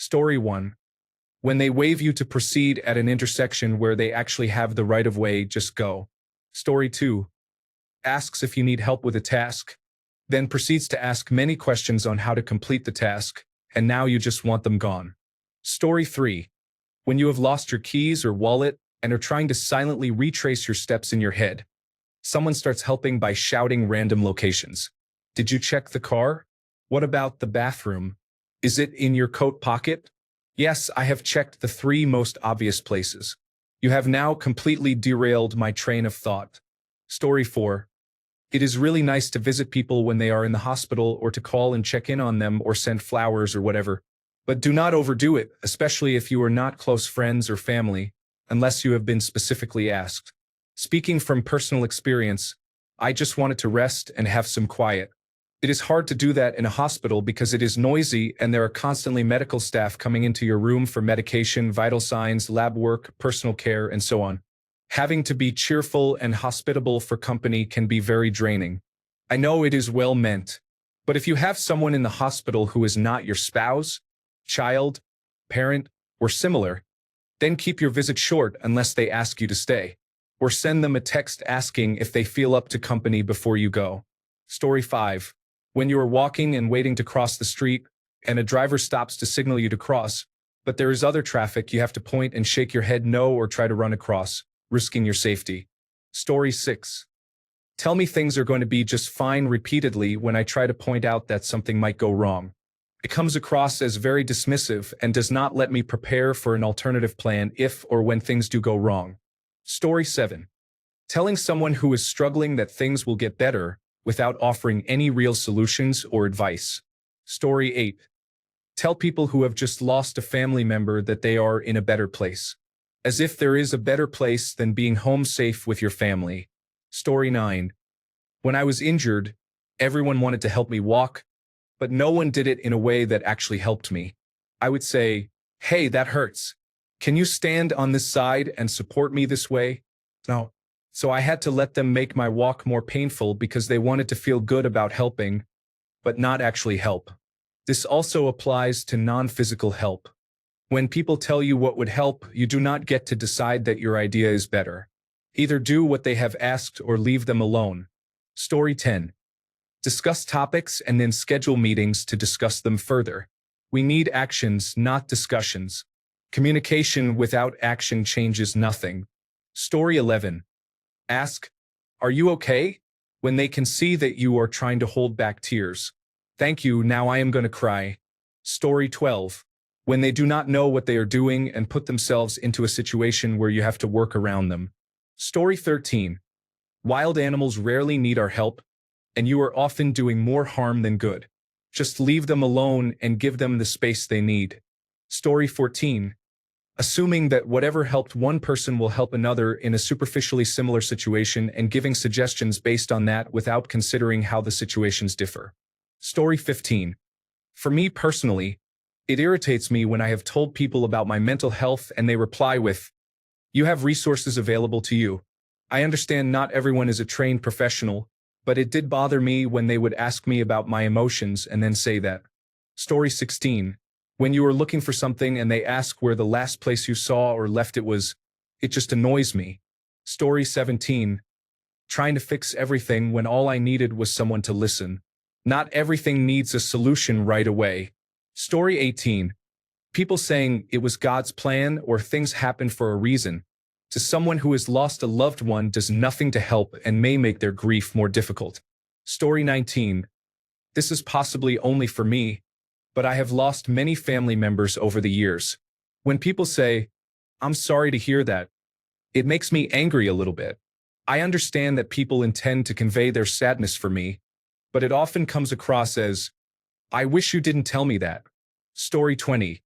Story 1. When they wave you to proceed at an intersection where they actually have the right of way, just go. Story 2. Asks if you need help with a task, then proceeds to ask many questions on how to complete the task, and now you just want them gone. Story 3. When you have lost your keys or wallet and are trying to silently retrace your steps in your head, someone starts helping by shouting random locations. Did you check the car? What about the bathroom? Is it in your coat pocket? Yes, I have checked the 3 most obvious places. You have now completely derailed my train of thought. Story 4. It is really nice to visit people when they are in the hospital or to call and check in on them or send flowers or whatever. But do not overdo it, especially if you are not close friends or family, unless you have been specifically asked. Speaking from personal experience, I just wanted to rest and have some quiet. It is hard to do that in a hospital because it is noisy and there are constantly medical staff coming into your room for medication, vital signs, lab work, personal care, and so on. Having to be cheerful and hospitable for company can be very draining. I know it is well meant, but if you have someone in the hospital who is not your spouse, child, parent, or similar, then keep your visit short unless they ask you to stay, or send them a text asking if they feel up to company before you go. Story 5. When you are walking and waiting to cross the street, and a driver stops to signal you to cross, but there is other traffic, you have to point and shake your head no or try to run across, risking your safety. Story 6. Tell me things are going to be just fine repeatedly when I try to point out that something might go wrong. It comes across as very dismissive and does not let me prepare for an alternative plan if or when things do go wrong. Story 7. Telling someone who is struggling that things will get better without offering any real solutions or advice. Story 8. Tell people who have just lost a family member that they are in a better place, as if there is a better place than being home safe with your family. Story 9. When I was injured, everyone wanted to help me walk, but no one did it in a way that actually helped me. I would say, "Hey, that hurts. Can you stand on this side and support me this way?" No. So I had to let them make my walk more painful because they wanted to feel good about helping, but not actually help. This also applies to non-physical help. When people tell you what would help, you do not get to decide that your idea is better. Either do what they have asked or leave them alone. Story 10. Discuss topics and then schedule meetings to discuss them further. We need actions, not discussions. Communication without action changes nothing. Story 11. Ask, "Are you okay?" when they can see that you are trying to hold back tears. "Thank you, now I am going to cry." Story 12. When they do not know what they are doing and put themselves into a situation where you have to work around them. Story 13. Wild animals rarely need our help, and you are often doing more harm than good. Just leave them alone and give them the space they need. Story 14. Assuming that whatever helped one person will help another in a superficially similar situation and giving suggestions based on that without considering how the situations differ. Story 15. For me personally, it irritates me when I have told people about my mental health and they reply with, "You have resources available to you." I understand not everyone is a trained professional, but it did bother me when they would ask me about my emotions and then say that. Story 16. When you are looking for something and they ask where the last place you saw or left it was, it just annoys me. Story 17. Trying to fix everything when all I needed was someone to listen. Not everything needs a solution right away. Story 18. People saying it was God's plan or things happen for a reason. To someone who has lost a loved one does nothing to help and may make their grief more difficult. Story 19. This is possibly only for me, but I have lost many family members over the years. When people say, "I'm sorry to hear that," it makes me angry a little bit. I understand that people intend to convey their sadness for me, but it often comes across as, "I wish you didn't tell me that." Story 20.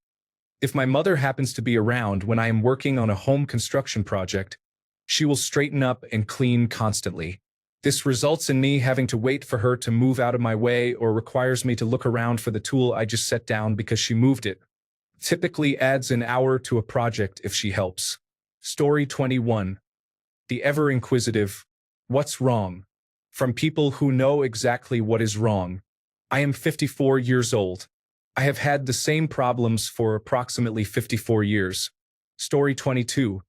If my mother happens to be around when I am working on a home construction project, she will straighten up and clean constantly. This results in me having to wait for her to move out of my way or requires me to look around for the tool I just set down because she moved it. Typically adds an hour to a project if she helps. Story 21. The ever-inquisitive, "What's wrong?" From people who know exactly what is wrong. I am 54 years old. I have had the same problems for approximately 54 years. Story 22.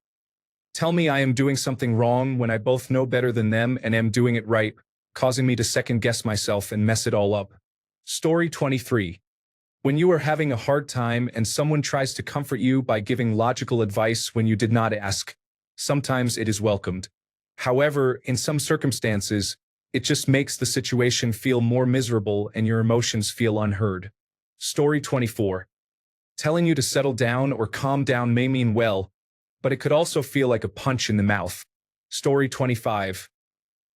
Tell me I am doing something wrong when I both know better than them and am doing it right, causing me to second guess myself and mess it all up. Story 23. When you are having a hard time and someone tries to comfort you by giving logical advice when you did not ask, sometimes it is welcomed. However, in some circumstances, it just makes the situation feel more miserable and your emotions feel unheard. Story 24. Telling you to settle down or calm down may mean well, but it could also feel like a punch in the mouth. Story 25.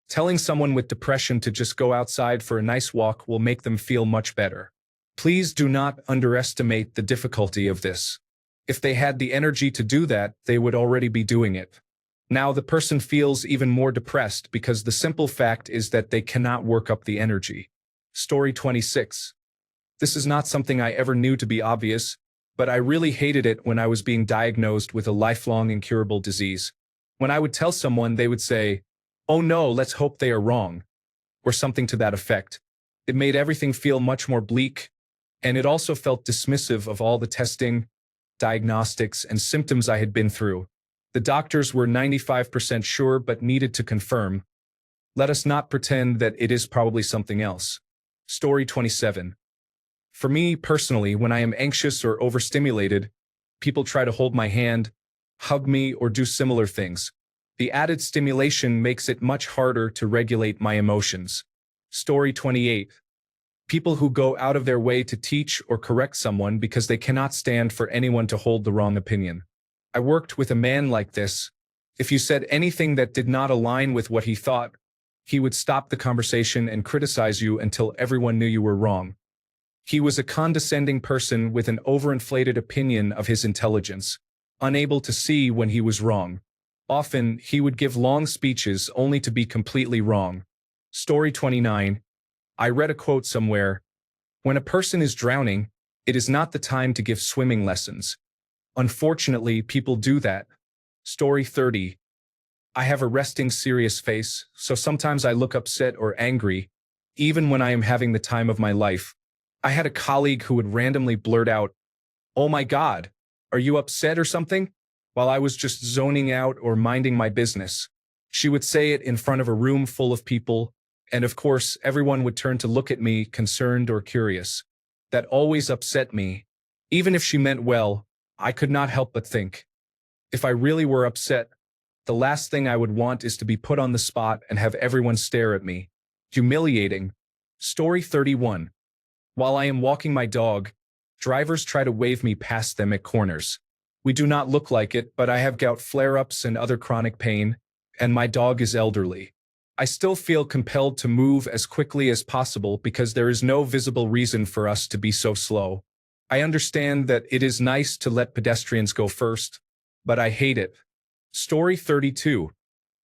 Telling someone with depression to just go outside for a nice walk will make them feel much better. Please do not underestimate the difficulty of this. If they had the energy to do that, they would already be doing it. Now the person feels even more depressed because the simple fact is that they cannot work up the energy. Story 26. This is not something I ever knew to be obvious, but I really hated it when I was being diagnosed with a lifelong incurable disease. When I would tell someone, they would say, "Oh no, let's hope they are wrong," or something to that effect. It made everything feel much more bleak, and it also felt dismissive of all the testing, diagnostics, and symptoms I had been through. The doctors were 95% sure but needed to confirm. Let us not pretend that it is probably something else. Story 27. For me personally, when I am anxious or overstimulated, people try to hold my hand, hug me, or do similar things. The added stimulation makes it much harder to regulate my emotions. Story 28. People who go out of their way to teach or correct someone because they cannot stand for anyone to hold the wrong opinion. I worked with a man like this. If you said anything that did not align with what he thought, he would stop the conversation and criticize you until everyone knew you were wrong. He was a condescending person with an overinflated opinion of his intelligence, unable to see when he was wrong. Often, he would give long speeches only to be completely wrong. Story 29. I read a quote somewhere. When a person is drowning, it is not the time to give swimming lessons. Unfortunately, people do that. Story 30. I have a resting serious face, so sometimes I look upset or angry, even when I am having the time of my life. I had a colleague who would randomly blurt out, "Oh my God, are you upset or something?" while I was just zoning out or minding my business. She would say it in front of a room full of people, and of course, everyone would turn to look at me, concerned or curious. That always upset me. Even if she meant well, I could not help but think, if I really were upset, the last thing I would want is to be put on the spot and have everyone stare at me. Humiliating. Story 31. While I am walking my dog, drivers try to wave me past them at corners. We do not look like it, but I have gout flare-ups and other chronic pain, and my dog is elderly. I still feel compelled to move as quickly as possible because there is no visible reason for us to be so slow. I understand that it is nice to let pedestrians go first, but I hate it. Story 32.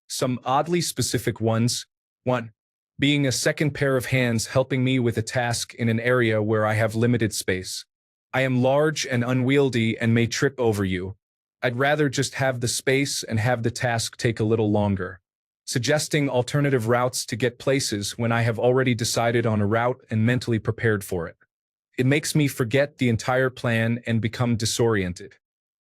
Some oddly specific ones. 1. Being a second pair of hands helping me with a task in an area where I have limited space. I am large and unwieldy and may trip over you. I'd rather just have the space and have the task take a little longer. Suggesting alternative routes to get places when I have already decided on a route and mentally prepared for it. It makes me forget the entire plan and become disoriented.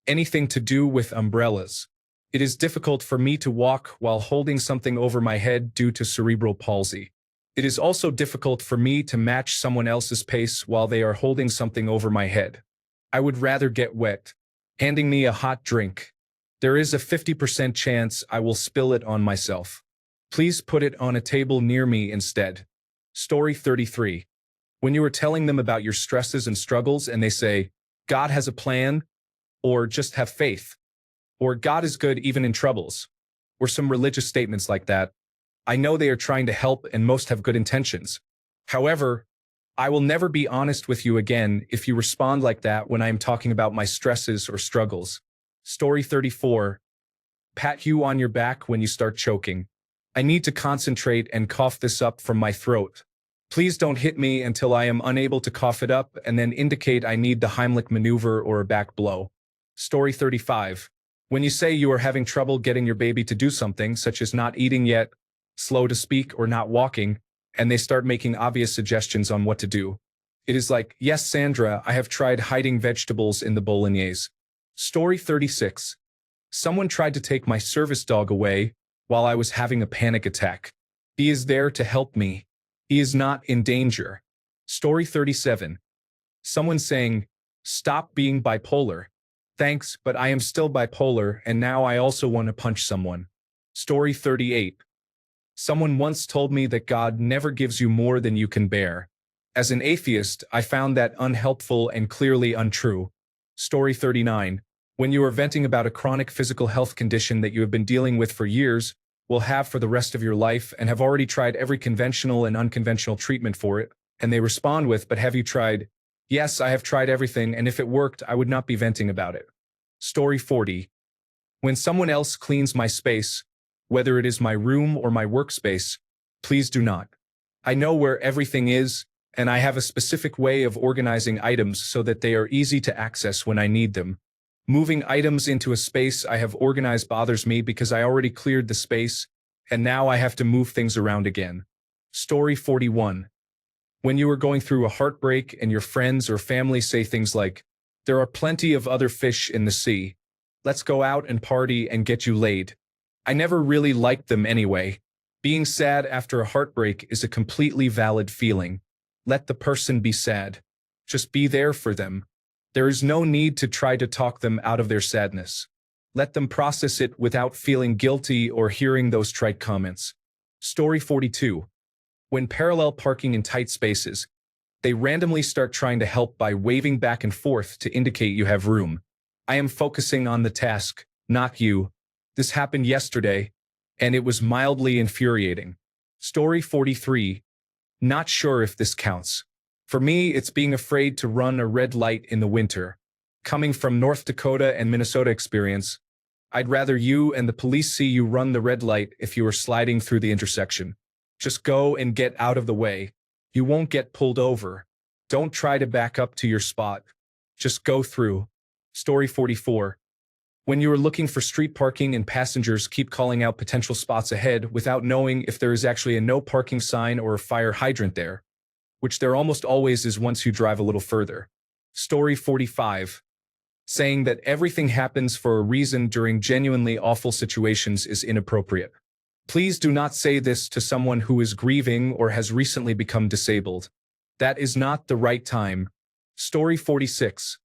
Anything to do with umbrellas. It is difficult for me to walk while holding something over my head due to cerebral palsy. It is also difficult for me to match someone else's pace while they are holding something over my head. I would rather get wet. Handing me a hot drink. There is a 50% chance I will spill it on myself. Please put it on a table near me instead. Story 33. When you are telling them about your stresses and struggles and they say, "God has a plan," or "just have faith," or "God is good even in troubles," or some religious statements like that, I know they are trying to help and most have good intentions. However, I will never be honest with you again if you respond like that when I am talking about my stresses or struggles. Story 34. Pat you on your back when you start choking. I need to concentrate and cough this up from my throat. Please don't hit me until I am unable to cough it up and then indicate I need the Heimlich maneuver or a back blow. Story 35. When you say you are having trouble getting your baby to do something, such as not eating yet, slow to speak, or not walking, and they start making obvious suggestions on what to do. It is like, yes, Sandra, I have tried hiding vegetables in the bolognese. Story 36. Someone tried to take my service dog away while I was having a panic attack. He is there to help me. He is not in danger. Story 37. Someone saying, stop being bipolar. Thanks, but I am still bipolar and now I also want to punch someone. Story 38. Someone once told me that God never gives you more than you can bear. As an atheist, I found that unhelpful and clearly untrue. Story 39. When you are venting about a chronic physical health condition that you have been dealing with for years, will have for the rest of your life, and have already tried every conventional and unconventional treatment for it, and they respond with, but have you tried? Yes, I have tried everything, and if it worked, I would not be venting about it. Story 40. When someone else cleans my space, whether it is my room or my workspace, please do not. I know where everything is, and I have a specific way of organizing items so that they are easy to access when I need them. Moving items into a space I have organized bothers me because I already cleared the space, and now I have to move things around again. Story 41. When you are going through a heartbreak and your friends or family say things like, there are plenty of other fish in the sea. Let's go out and party and get you laid. I never really liked them anyway. Being sad after a heartbreak is a completely valid feeling. Let the person be sad. Just be there for them. There is no need to try to talk them out of their sadness. Let them process it without feeling guilty or hearing those trite comments. Story 42. When parallel parking in tight spaces, they randomly start trying to help by waving back and forth to indicate you have room. I am focusing on the task, not you. This happened yesterday, and it was mildly infuriating. Story 43. Not sure if this counts. For me, it's being afraid to run a red light in the winter. Coming from North Dakota and Minnesota experience, I'd rather you and the police see you run the red light if you are sliding through the intersection. Just go and get out of the way. You won't get pulled over. Don't try to back up to your spot. Just go through. Story 44. When you are looking for street parking and passengers keep calling out potential spots ahead without knowing if there is actually a no parking sign or a fire hydrant there, which there almost always is once you drive a little further. Story 45. Saying that everything happens for a reason during genuinely awful situations is inappropriate. Please do not say this to someone who is grieving or has recently become disabled. That is not the right time. Story 46.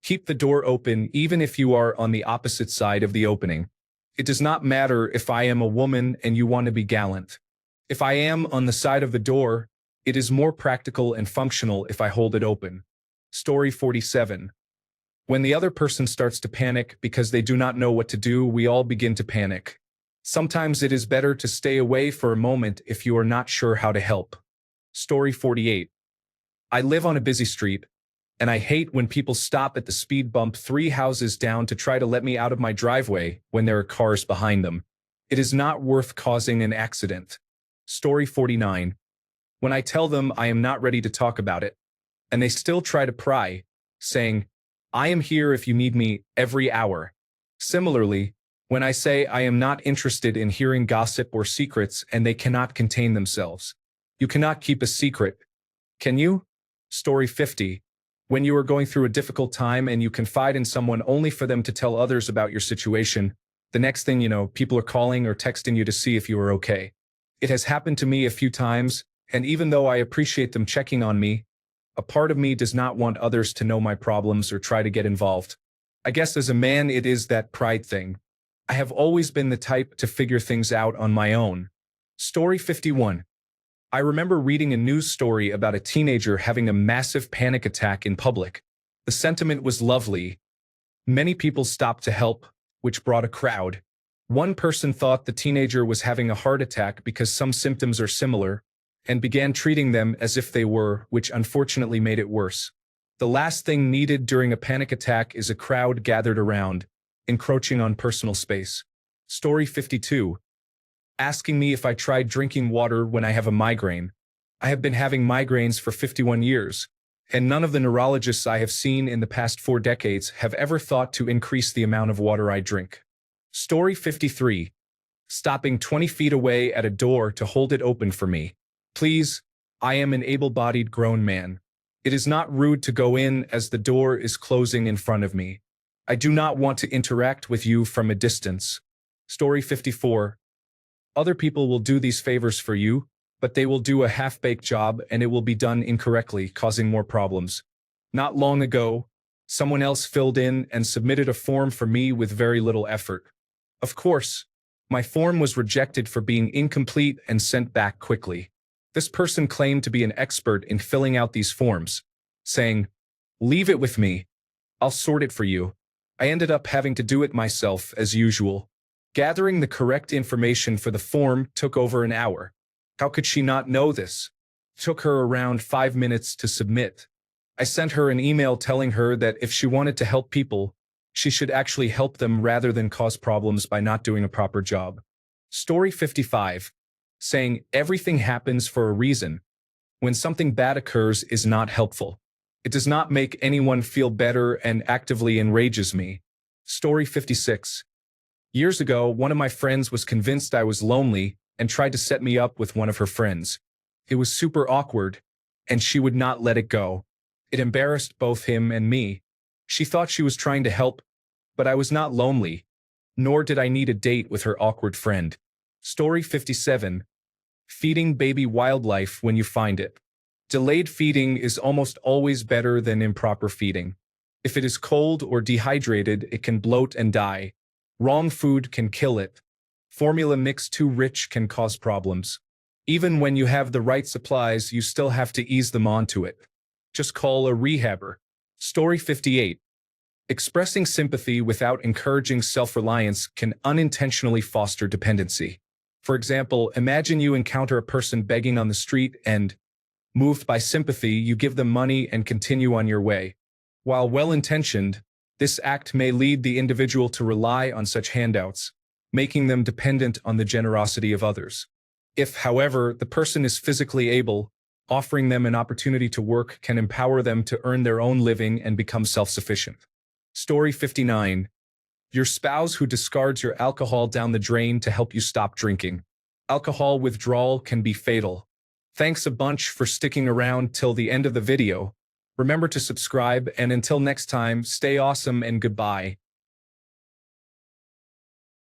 Keep the door open even if you are on the opposite side of the opening. It does not matter if I am a woman and you want to be gallant. If I am on the side of the door, it is more practical and functional if I hold it open. Story 47. When the other person starts to panic because they do not know what to do, we all begin to panic. Sometimes it is better to stay away for a moment if you are not sure how to help. Story 48. I live on a busy street, and I hate when people stop at the speed bump 3 houses down to try to let me out of my driveway when there are cars behind them. It is not worth causing an accident. Story 49. When I tell them I am not ready to talk about it, and they still try to pry, saying, I am here if you need me every hour. Similarly, when I say I am not interested in hearing gossip or secrets and they cannot contain themselves. You cannot keep a secret, can you? Story 50. When you are going through a difficult time and you confide in someone only for them to tell others about your situation, the next thing you know, people are calling or texting you to see if you are okay. It has happened to me a few times, and even though I appreciate them checking on me, a part of me does not want others to know my problems or try to get involved. I guess as a man it is that pride thing. I have always been the type to figure things out on my own. Story 51. I remember reading a news story about a teenager having a massive panic attack in public. The sentiment was lovely. Many people stopped to help, which brought a crowd. One person thought the teenager was having a heart attack because some symptoms are similar, and began treating them as if they were, which unfortunately made it worse. The last thing needed during a panic attack is a crowd gathered around, encroaching on personal space. Story 52. Asking me if I tried drinking water when I have a migraine. I have been having migraines for 51 years, and none of the neurologists I have seen in the past 4 decades have ever thought to increase the amount of water I drink. Story 53. Stopping 20 feet away at a door to hold it open for me. Please, I am an able-bodied grown man. It is not rude to go in as the door is closing in front of me. I do not want to interact with you from a distance. Story 54. Other people will do these favors for you, but they will do a half-baked job and it will be done incorrectly, causing more problems. Not long ago, someone else filled in and submitted a form for me with very little effort. Of course, my form was rejected for being incomplete and sent back quickly. This person claimed to be an expert in filling out these forms, saying, "Leave it with me. I'll sort it for you." I ended up having to do it myself as usual. Gathering the correct information for the form took over an hour. How could she not know this? It took her around 5 minutes to submit. I sent her an email telling her that if she wanted to help people, she should actually help them rather than cause problems by not doing a proper job. Story 55. Saying everything happens for a reason when something bad occurs is not helpful. It does not make anyone feel better and actively enrages me. Story 56. Years ago, one of my friends was convinced I was lonely and tried to set me up with one of her friends. It was super awkward, and she would not let it go. It embarrassed both him and me. She thought she was trying to help, but I was not lonely, nor did I need a date with her awkward friend. Story 57. Feeding baby wildlife when you find it. Delayed feeding is almost always better than improper feeding. If it is cold or dehydrated, it can bloat and die. Wrong food can kill it. Formula mix too rich can cause problems. Even when you have the right supplies, you still have to ease them onto it. Just call a rehabber. Story 58. Expressing sympathy without encouraging self-reliance can unintentionally foster dependency. For example, imagine you encounter a person begging on the street and, moved by sympathy, you give them money and continue on your way. While well-intentioned, this act may lead the individual to rely on such handouts, making them dependent on the generosity of others. If, however, the person is physically able, offering them an opportunity to work can empower them to earn their own living and become self-sufficient. Story 59. Your spouse who discards your alcohol down the drain to help you stop drinking. Alcohol withdrawal can be fatal. Thanks a bunch for sticking around till the end of the video. Remember to subscribe, and until next time, stay awesome and goodbye.